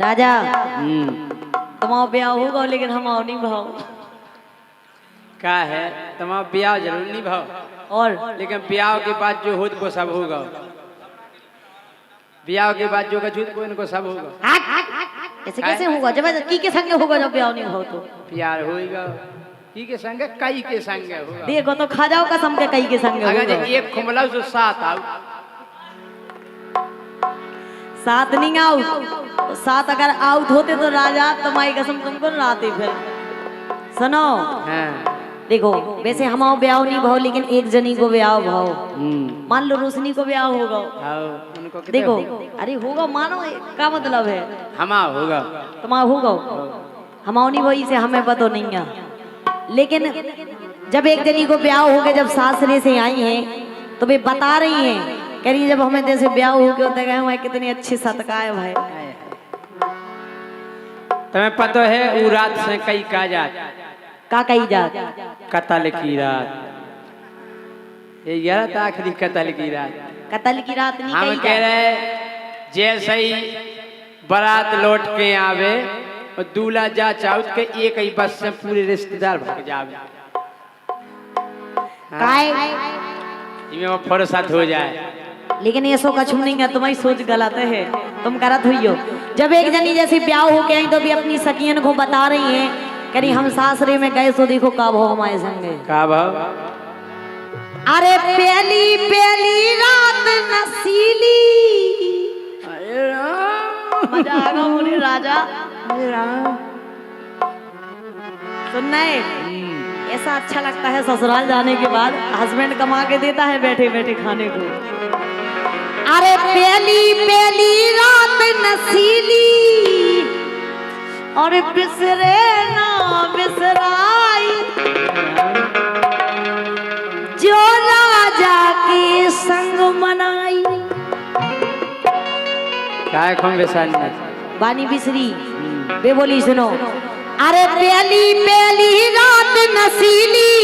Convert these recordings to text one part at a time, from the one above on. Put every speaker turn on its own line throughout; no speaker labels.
राजा तुम्हारा ब्याह होगा लेकिन हम आओ नहीं भाव।
क्या है तुम्हारा ब्याह जरूर नहीं भाव
और
लेकिन ब्याह के बाद जो हो वो सब होगा। ब्याह के बाद जो कछूत को इनको सब होगा।
ऐसे कैसे होगा जब की के संग होगा जब ब्याह नहीं भाव तो
प्यार होगा की के संग कई के संग होगा।
देखो तो खा जाओ कसम के कई के संग
अगर
होगा।
एक खुमला तो सात आओ
सात नहीं आउट सात अगर आउट होते तो राजा तुम्हारी कसम तुमको लाते फिर। सुनो
हाँ।
देखो वैसे हमारा ब्याह नहीं भाव लेकिन एक जनी को ब्याह भाव। मान लो रोशनी को ब्याह होगा।
उनको
देखो अरे होगा मानो क्या मतलब है
हमा होगा
तुम्हारा होगा हमारा नहीं भाई से हमें पता नहीं है। लेकिन जब एक जनी को ब्याह हो गए जब सासरे से आई हैं तो वे बता रही हैं कह रही जब हमें जैसे ब्याह हो गए होते गए कितनी अच्छी सतका है भाई।
तुम्हें पता है वो रात से कई का जात
का कही जात
कतल की रात ये यार आखिरी कतल की रात
कतल की रात नहीं
हम
कही
कह
जात।
रहे जैसे ही बारात लौट के आवे और दूल्हा जा चाउत के एक ही बस से पूरे रिश्तेदार भाग जावे।
काय
इमे वो फुर्सत हो जाए
लेकिन ये सो कछु नहीं है तुम्हारी सोच गलत है तुम करत हुई हो। जब एक जनी जैसी ब्याह हो के आई तो भी अपनी सखियन को बता रही हैं करी हम सासरे में गए तो देखो का भाव हमारे संगे
का भाव।
अरे पहली पहली रात नसीली मजा आएगा बोले राजा सुनना है ऐसा अच्छा लगता है ससुराल जाने के बाद हस्बैंड कमा के देता है बैठे बैठे खाने को। अरे पहली पहली रात नसीली और बिसरे ना बिसराई जो राजा के संग मनाई।
काय कौन बेसान
बानी बिसरी बे बोली सुनो। अरे पहली पहली रात नसीली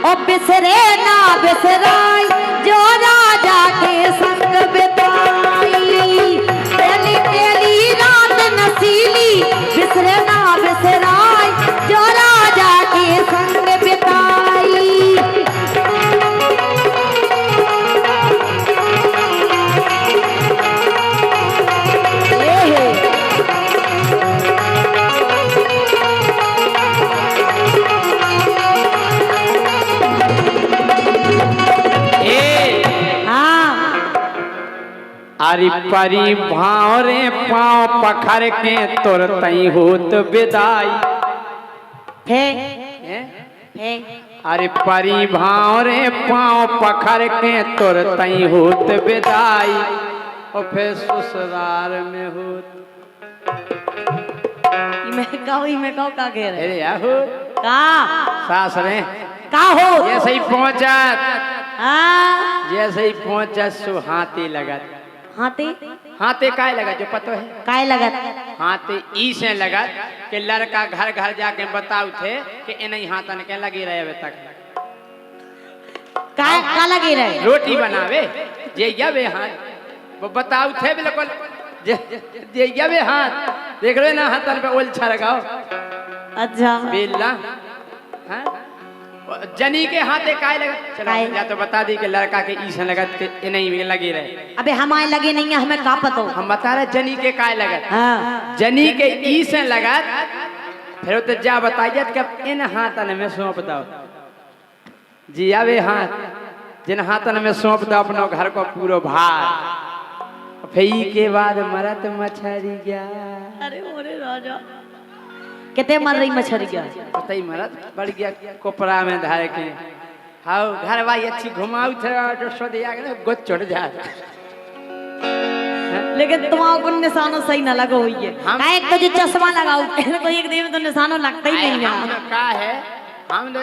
और बिसरे ना बिसराई जो राजा के संग बिताई। पहली पहली रात नसीली बिसरे ना बिसराई जो राजा के संग बिताई।
अरे परी भाव रे पाँव पखर के तुरतई होत विदाई
है
अरे परी भाव रे पाँव पखर के तुरतई होत विदाई और फिर ससुराल में होत।
मैं कहो का कह रहे
अरे याहो
का
सास रे
का हो
जैसे ही पहुंचा
हाँ
जैसे ही पहुंचा सो हाथी लगत
हाथी
हाथे काय लगा जो पतो है
काय लगत
हाथे ई से लगा कि लड़का घर घर जाके बताऊ थे कि इन्हीं हाथन के लगी रहे अभी तक
का लगे रहे
रोटी बनावे जे यवे हाथ वो बताऊ थे बिल्कुल जे यवे हाथ देख रहे ना हाथन पे ओल छरगाओ
अच्छा
बेला हाँ जनी के हाथे काय लगा चला या तो बता दी कि लड़का के ई से लगत के इन्हीं लगी रहे।
अबे हमारे लगे नहीं है हमें का पता
हम बता रहे जनी के काय लगत
हाँ
जनी के ई से लगत फिर तो जा बताइए कि इन हाथन में सौंप दो जी आवे हाथ जिन हाथन में सौंप दो अपनो घर को पूरा भार फिर के बाद मरत मछरी गया।
अरे मोरे राजा कितने मर रही मछरिया
पता ही मरत बढ़ गया कोपरा में धार के हाउ घर भाई अच्छी घुमाऊ थे तो सोदिया के गोद चढ़ जाए
लेकिन तुम्हारा को निशानों सही ना लगा हुई है एक तो जो चश्मा लगाओ तो एक दिन में तो निशानों लगता ही नहीं है।
का है हम दो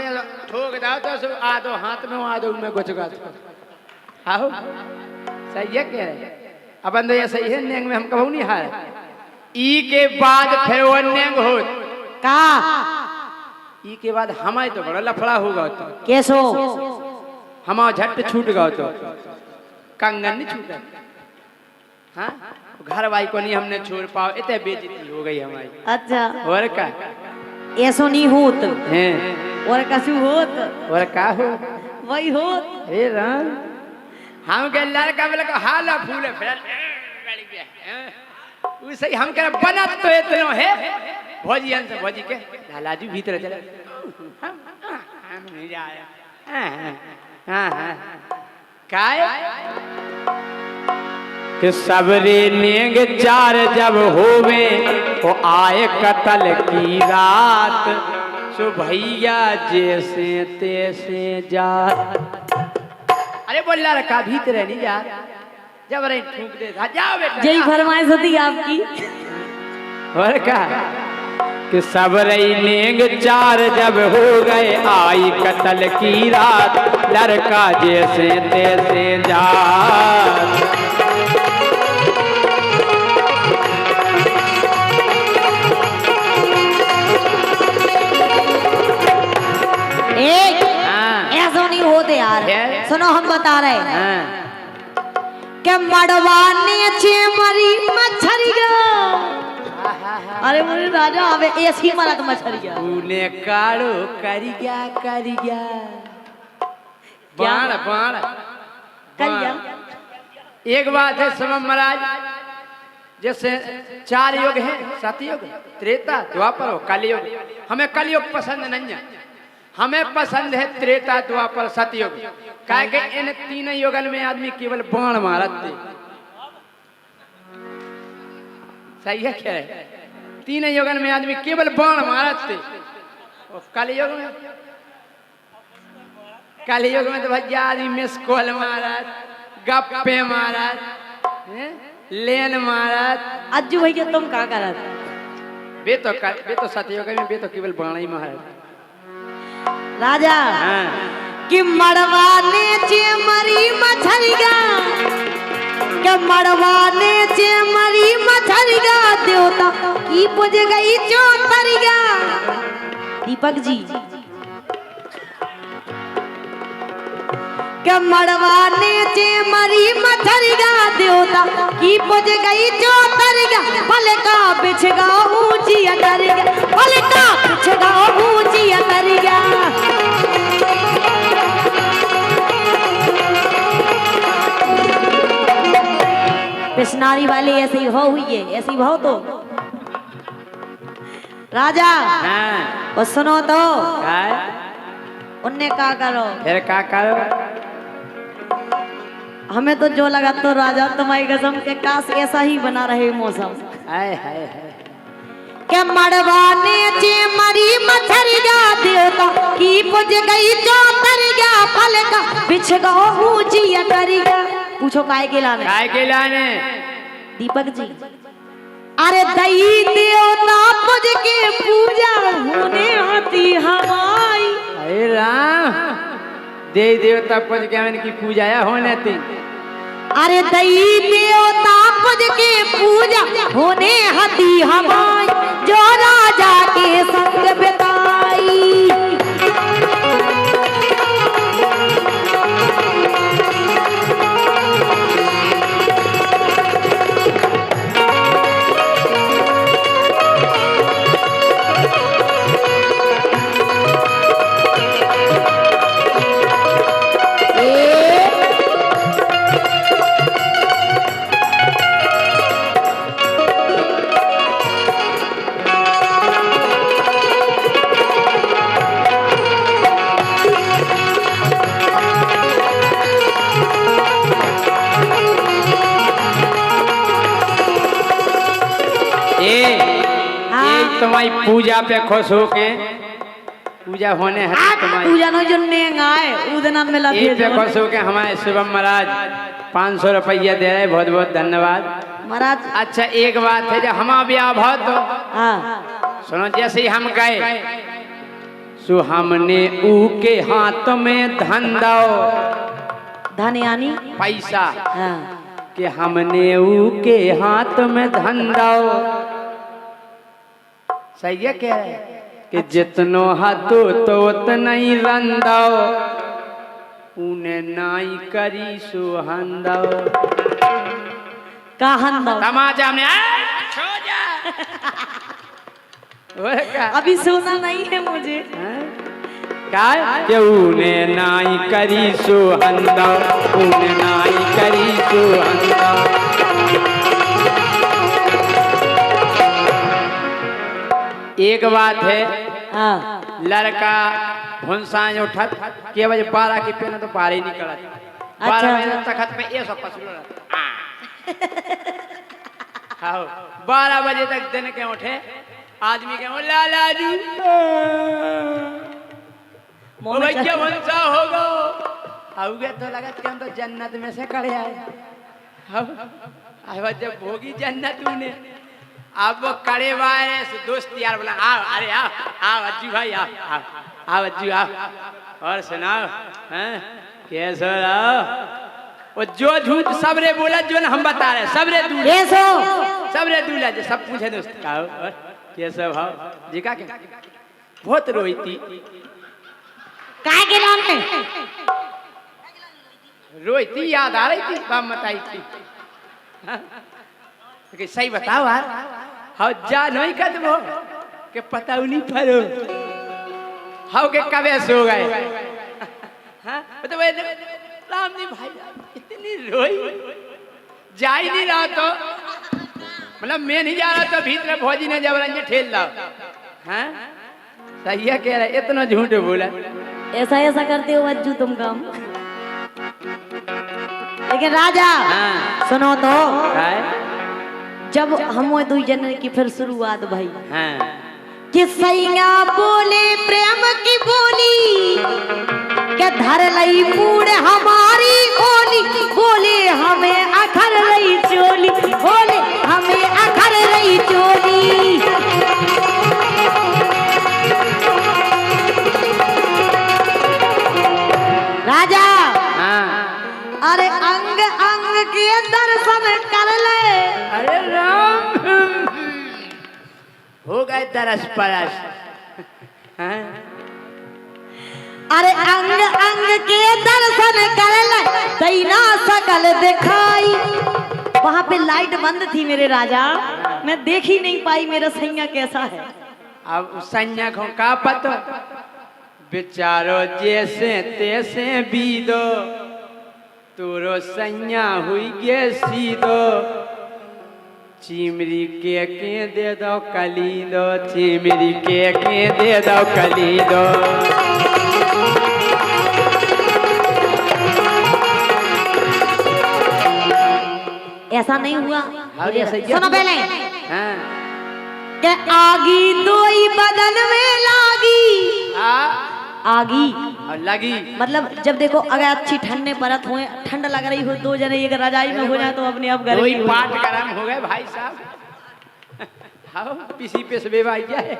ठोक दाओ तो सब आधो हाथ में आधो में गोच गात आओ सही है कह रहे अपन तो ये सही है नेंग में हम कहू नहीं हार ई के बाद फिर वो नेंग हो
का
ई के बाद हमारे तो बड़ा लफड़ा होगा तो
कैसो
हमारा झट छूट गया तो कंगन नहीं छूटा हाँ घर वाई को नहीं हमने छोड़ पाओ, इतने बेइज्जती हो गई हमारी।
अच्छा
और का
ऐसो नहीं होत
हैं
और कसू होत
और का हो
वही होत।
अरे राम हम के लड़का वाला को हाला फूले फिर उसे हम के बना तो इतना है भौजी हन से भौजी के लालाजी भीतर चले हम नहीं जाए। हां काय कि सबरे नेंग चार जब होवे तो आए कतल की रात, सो भैया जैसे तैसे जा। अरे बोल रखा भीतर नहीं जा जब रही ठूक दे जाओ बेटा
यही फरमाइश होती आपकी।
और का कि सबरई नेंग चार जब हो गए आई कतल की रात, लड़का जैसे तैसे जा।
एक ऐसा नहीं होते यार, सुनो हम बता रहे हैं कि मड़वाने चे मरी मछरिया। अरे मुझे राजा आवे ऐसी मरा तो मछरिया
तूने काड़ो करिया करिया बाण बाण
करिया।
एक बात है समम महाराज, जैसे 4 युग हैं, सतयुग त्रेता द्वापर और कलयुग। हमें कलयुग पसंद नहीं है, हमें पसंद है त्रेता द्वापर सतयुग। काहे कि इन 3 युगन में आदमी केवल बाण मारते। सही है क्या है? 3 युगन में आदमी केवल बाण मारते। और कलयुग में तो भैया आदमी मिस कॉल मारत, गप्पे मारत, लेन मारत।
अज्जू भैया तुम क्या करत?
बे तो सतयुग में बे तो केवल बाण ही मारत।
राजा कि मड़वाने चे मरी मछरिया, कि मड़वाने चे मरी मछरिया, देवता की बुझ गई चौतरिया। दीपक जी कि मड़वाने चे मरी मछरिया, देवता की बुझ गई चौतरिया। फल का बिछगा ऊंची अटरिया, फल का बिछगा ऊंची अटरिया। पिछनारी वाली ऐसी हो हुई है, ऐसी भाव तो राजा वो सुनो तो उनने क्या करो
फिर क्या करो।
हमें तो जो लगा तो राजा तुम्हारी कसम के काश ऐसा ही बना रहे मौसम।
हाय हाय हाय
के मड़वाने चे मरी मछरिया, देवता की बुझ गई चौतरिया। फल का बिछ गो ऊंची अटरिया। पूछो काय के लाने?
काय के लाने?
दीपक जी अरे दई देवता बुझ के पूजा होने आती हमारी।
अरे राम दे देवता पद के हमन की पूजा होने थी।
अरे दई देवता बुझ के पूजा होने हती हमारी, जो राजा के संग बिताई।
तुम्हारी पूजा पे खुश हो के पूजा होने है तुम्हारी
पूजा नो जो नेंग आए उदना मिला
पे खुश हो के हमारे शिवम महाराज 500 रुपया दे रहे, बहुत बहुत धन्यवाद
महाराज।
अच्छा एक बात है जब हम ब्याह बहुत तो सुनो, जैसे ही हम गए सो हमने ऊ के हाथ में धन दो,
धन यानी
पैसा कि हमने ऊ के हाथ में धन दो। सही है क्या है कि जितनो हाथो तो उतना ही रंदो, उन्हें नाई करी सुहंदो।
कहां दो
तमाचा हमने सो जा वो का
अभी सोना नहीं है मुझे।
काय उने नाई करी सो हंदा उने नाई करी सो हंदा। एक बात है
हाँ
लड़का भुनसा उठत के बजे 12 की पेन तो बाहर ही निकलत 12 बजे तखत पे ये सब पसलो हाँ 12 बजे तक दिन के उठे आदमी के लाला जी वो भैया भुनसा होगा आओगे तो लगत कि हम तो जन्नत में से खड़े आए अब जब भोगी जन्नत तूने अब वो कड़े वाले दोस्त यार बोला आओ अरे आओ आओ अज्जू भाई आओ आओ आओ अज्जू आओ और सुनाओ हैं कैसे रहो वो जो झूठ सबरे बोला जो ना हम बता रहे सबरे दूल्हा सबरे दूल्हा जो सब पूछे दोस्त आओ और कैसे भाव जी का क्या बहुत रोई थी
काय के नाम है
रोई थी याद आ रही थी बाप बताई थी कि सही बताओ यार हाँ जा नहीं कर दो के पता नहीं पड़ो हाँ के कबे सो गए हाँ तो वे राम जी भाई इतनी रोई जा ही नहीं रहा तो मतलब मैं नहीं जा रहा तो भीतर भौजी ने जबरन ठेल लाओ हाँ सही है कह रहे इतना झूठ बोला
ऐसा ऐसा करते हो अज्जू तुम काम। लेकिन राजा
हाँ।
सुनो तो
है?
जब हम वो दो जन की फिर शुरुआत भाई
हाँ।
कि सैया बोले प्रेम की बोली क्या धर लई पूड़ हमारी ओली बोले हमें अखर रही चोली बोले हमें अखर रही चोली। राजा अरे अंग अंग के दर्शन कर ले
अरे राम हो गए तरस परस
अरे अंग अंग के दर्शन कर ले दैना सकल दिखाई। वहां पे लाइट बंद थी मेरे राजा मैं देख ही नहीं पाई मेरा सैया कैसा है।
अब सैया को का पतो बेचारो जैसे तैसे बीदो तोरो सैया हुई गे सीधो चिमरी के दे दो कली दो चिमरी के दे दो कली दो।
ऐसा नहीं हुआ
सुनो
पहले
हाँ।
के आगी दोई बदन में लागी आगी
और लगी
मतलब जब देखो अगर अच्छी ठंडे परत हुए ठंड लग रही हो दो जने एक रजाई में हो जाए तो अपने आप गर्मी
दो पाट गरम हो गए भाई साहब हाँ पीसी पे से बेवाई क्या है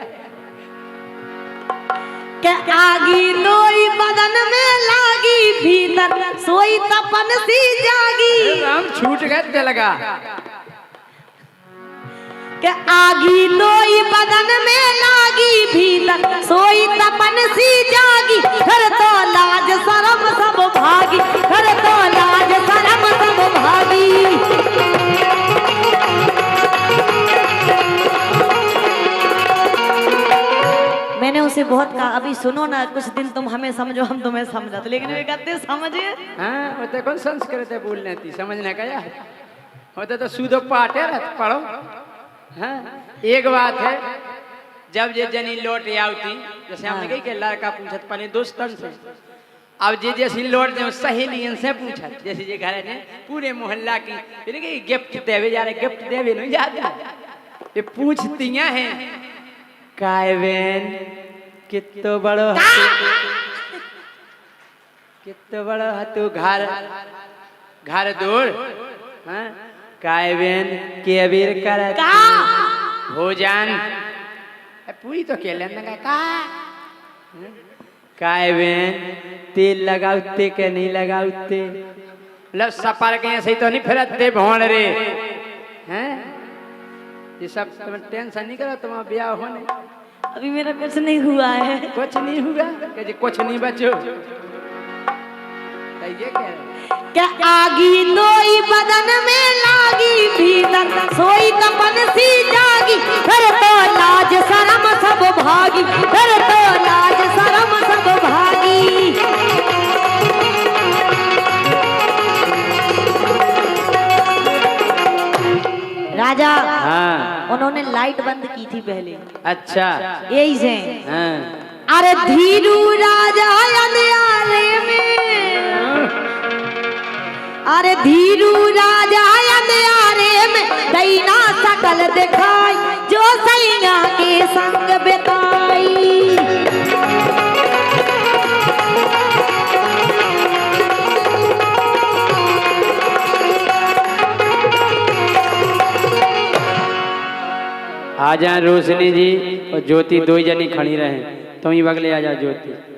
के आगी दोई बदन में लागी भीतर सोई तपन सी जागी।
हम छूट गए लगा
के आगी लोई बदन में लागी भीतर सोई तपन सी जागी घर तो लाज शरम सब भागी घर तो लाज शरम सब भागी। मैंने उसे बहुत कहा अभी सुनो ना कुछ दिन तुम हमें समझो हम तुम्हें समझते लेकिन वे कहते समझे
हाँ वो कौन संस्कृत है बोलने थी समझने का यार होते तो सूदो पाटे पढ़ो हाँ। एक बात है जब ये जनी लौट आवती जैसे हमने कही कि लड़का पूछत पहले दोस्तन से अब जे जैसी लौट जाओ सहेलियन से पूछत जैसे ये घर ने पूरे मोहल्ला की फिर कि गिफ्ट देवे जा रहे गिफ्ट देवे नहीं जाते ये पूछती हैं काय बेन कितो बड़ो कितो बड़ो तू घर घर दूर हाँ काय बेन के अबीर कर भोजन पूरी तो के लेना का काय बेन तेल लगाते के नहीं लगाते मतलब सफर के ऐसे तो नहीं फिरते भोन रे हैं ये सब तुम टेंशन नहीं करो तुम ब्याह होने
अभी मेरा कुछ नहीं हुआ है
कुछ नहीं हुआ कि कुछ नहीं बचो सही है कह रहे।
क्या आगी नोई बदन में लागी भीतर सोई तपन सी जागी फिर तो लाज शरम सब भागी फिर तो लाज शरम सब भागी। राजा
हाँ
उन्होंने लाइट बंद की थी पहले
अच्छा
यही से।
हाँ
अरे धीरू राजा अंधियारे में अरे धीरू राजा अंधियारे में दैना सकल दिखाई जो सैया के संग बिताई।
आ जाए रोशनी जी और ज्योति दो ही जनी खड़ी रहे तुम ही बगले आ जाओ ज्योति।